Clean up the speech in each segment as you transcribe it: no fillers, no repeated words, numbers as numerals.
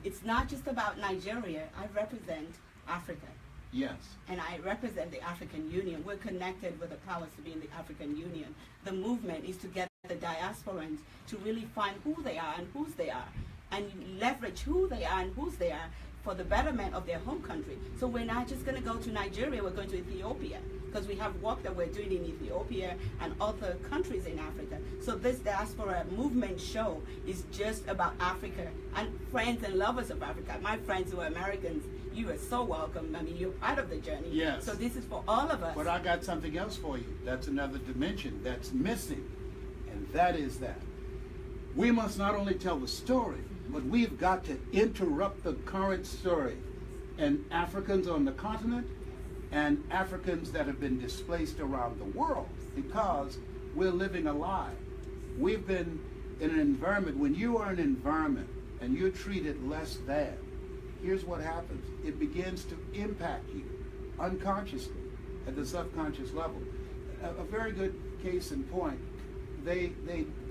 it's not just about Nigeria. I represent Africa. Yes. And I represent the African Union. We're connected with the powers to be in the African Union. The movement is to get the diasporans to really find who they are and whose they are, and leverage who they are and whose they are for the betterment of their home country. So we're not just going to go to Nigeria, we're going to Ethiopia, because we have work that we're doing in Ethiopia and other countries in Africa. So this diaspora movement show is just about Africa and friends and lovers of Africa. My friends who are Americans, you are so welcome. I mean, you're part of the journey. Yes. So this is for all of us. But I got something else for you. That's another dimension that's missing, and that is that we must not only tell the story, but we've got to interrupt the current story. And Africans on the continent and Africans that have been displaced around the world, because we're living a lie. We've been in an environment, when you are in an environment and you're treated less than, here's what happens. It begins to impact you unconsciously at the subconscious level. A very good case in point, they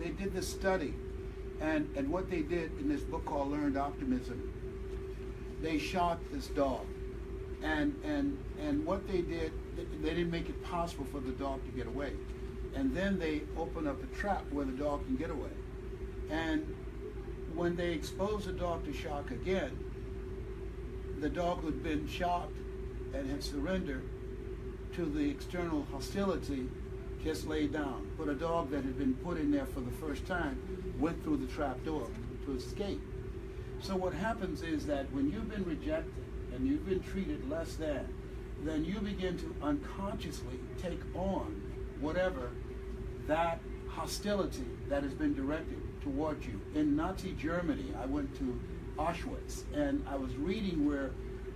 did this study, and what they did in this book called Learned Optimism, they shot this dog. And what they did, they didn't make it possible for the dog to get away. And then they opened up a trap where the dog can get away. And when they exposed the dog to shock again, the dog who had been shocked and had surrendered to the external hostility just laid down. But a dog that had been put in there for the first time went through the trap door to escape. So what happens is that when you've been rejected and you've been treated less than, then you begin to unconsciously take on whatever that hostility that has been directed towards you. In Nazi Germany, I went to Auschwitz, and I was reading where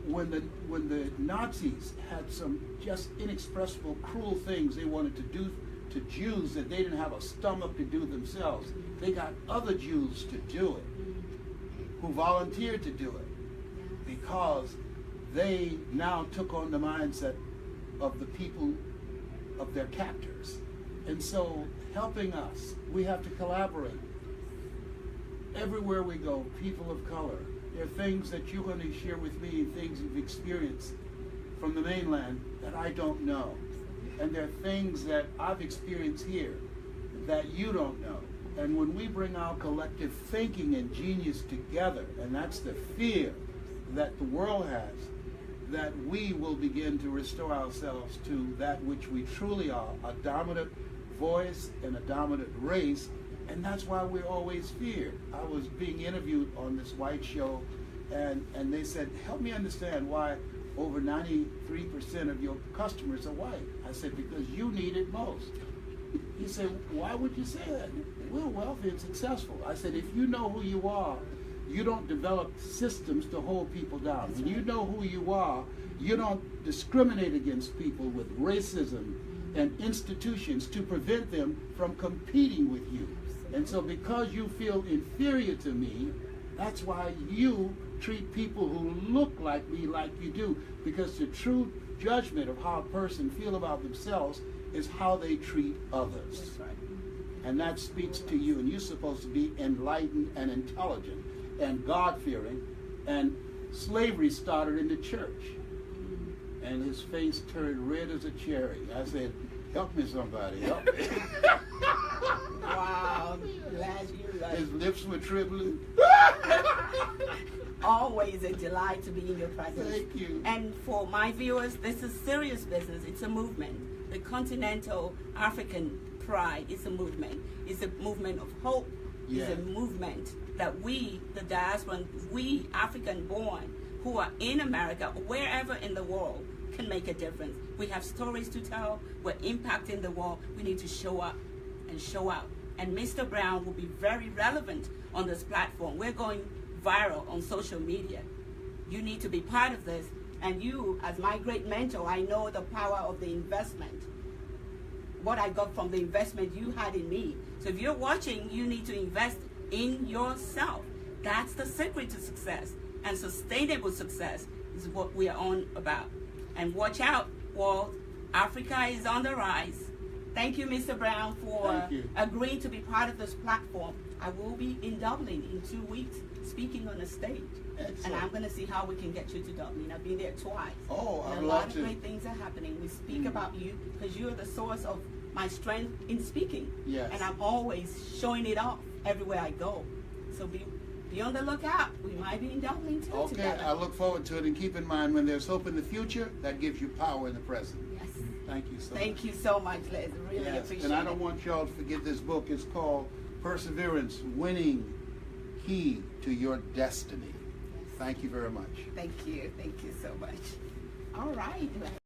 when the Nazis had some just inexpressible cruel things they wanted to do to Jews that they didn't have a stomach to do themselves, they got other Jews to do it, who volunteered to do it, because they now took on the mindset of the people, of their captors. And so helping us, we have to collaborate. Everywhere we go, people of color, there are things that you're going to share with me, things you've experienced from the mainland that I don't know. And there are things that I've experienced here that you don't know. And when we bring our collective thinking and genius together, and that's the fear that the world has, that we will begin to restore ourselves to that which we truly are, a dominant voice and a dominant race. And that's why we're always feared. I was being interviewed on this white show, and they said, help me understand why over 93% of your customers are white. I said, because you need it most. He said, why would you say that? We're wealthy and successful. I said, if you know who you are, you don't develop systems to hold people down. When you know who you are, you don't discriminate against people with racism and institutions to prevent them from competing with you. And so because you feel inferior to me, that's why you treat people who look like me like you do, because the true judgment of how a person feels about themselves is how they treat others. That's right. And that speaks to you, and you're supposed to be enlightened and intelligent and God-fearing. And slavery started in the church. And his face turned red as a cherry. I said, help me somebody, help me. Wow, glad you like. His lips were trembling. Always a delight to be in your presence. Thank you. And for my viewers, this is serious business. It's a movement. The Continental African Pride is a movement. It's a movement of hope. Yeah. It's a movement that we, the diaspora, we African-born who are in America, wherever in the world, can make a difference. We have stories to tell. We're impacting the world. We need to show up and show out. And Mr. Brown will be very relevant on this platform. We're going viral on social media. You need to be part of this. And you, as my great mentor, I know the power of the investment. What I got from the investment you had in me. So if you're watching, you need to invest in yourself. That's the secret to success. And sustainable success is what we are on about. And watch out, world. Africa is on the rise. Thank you, Mr. Brown, for agreeing to be part of this platform. I will be in Dublin in 2 weeks. speaking on a stage. Excellent. And I'm going to see how we can get you to Dublin. I've been there twice. Oh, I'd and a love lot of to. great things are happening. We speak about you because you're the source of my strength in speaking. Yes. And I'm always showing it off everywhere I go. So be on the lookout. We might be in Dublin too Okay, together. I look forward to it, and keep in mind, when there's hope in the future, that gives you power in the present. Yes. Thank you so much. Thank you so much, Les. Really Yes, appreciate and I it. don't want y'all to forget this book. It's called Perseverance, Winning Key to Your Destiny. Yes. Thank you very much. Thank you. Thank you so much. All right.